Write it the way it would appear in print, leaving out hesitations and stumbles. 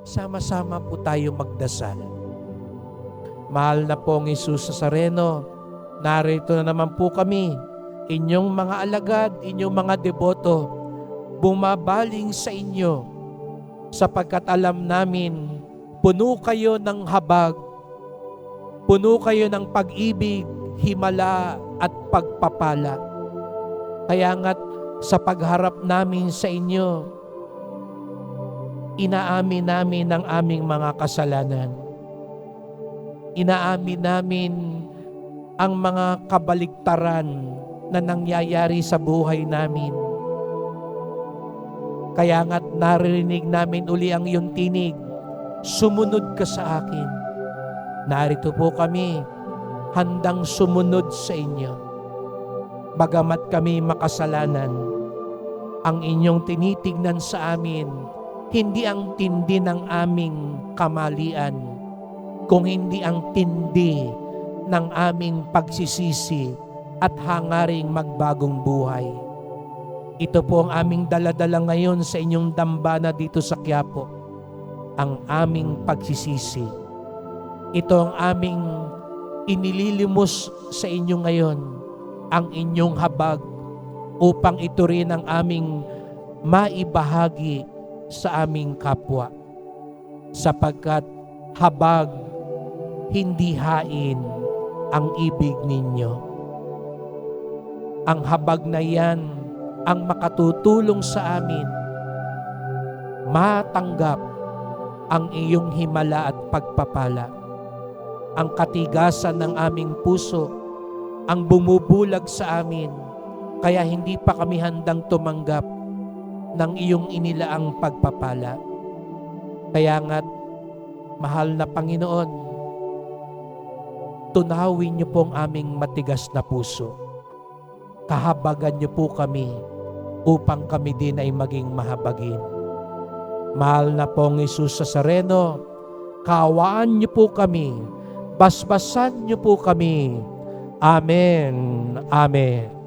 Sama-sama po tayo magdasal. Mahal na pong Jesus Nazareno, narito na naman po kami, inyong mga alagad, inyong mga deboto, bumabaling sa inyo sapagkat alam namin, puno kayo ng habag, puno kayo ng pag-ibig, himala at pagpapala. Kaya nga't sa pagharap namin sa inyo, inaamin namin ang aming mga kasalanan. Inaamin namin ang mga kabaligtaran na nangyayari sa buhay namin. Kaya nga't naririnig namin uli ang iyong tinig, sumunod ka sa akin. Narito po kami, handang sumunod sa inyo. Bagamat kami makasalanan, ang inyong tinitignan sa amin, hindi ang tindi ng aming kamalian, kung hindi ang tindi ng aming pagsisisi at hangaring magbagong buhay. Ito po ang aming daladala ngayon sa inyong dambana dito sa Quiapo, ang aming pagsisisi. Ito ang aming inililimos sa inyo ngayon, ang inyong habag, upang ito rin ang aming maibahagi sa aming kapwa. Sapagkat habag, hindi hain ang ibig ninyo. Ang habag na yan ang makatutulong sa amin matanggap ang iyong himala at pagpapala. Ang katigasan ng aming puso ang bumubulag sa amin, kaya hindi pa kami handang tumanggap ng iyong inilaang pagpapala. Kaya nga't, mahal na Panginoon, tunawin niyo po ang aming matigas na puso. Kahabagan niyo po kami upang kami din ay maging mahabagin. Mahal na pong Jesus Nazareno, kaawaan niyo po kami, basbasan niyo po kami. Amen. Amen.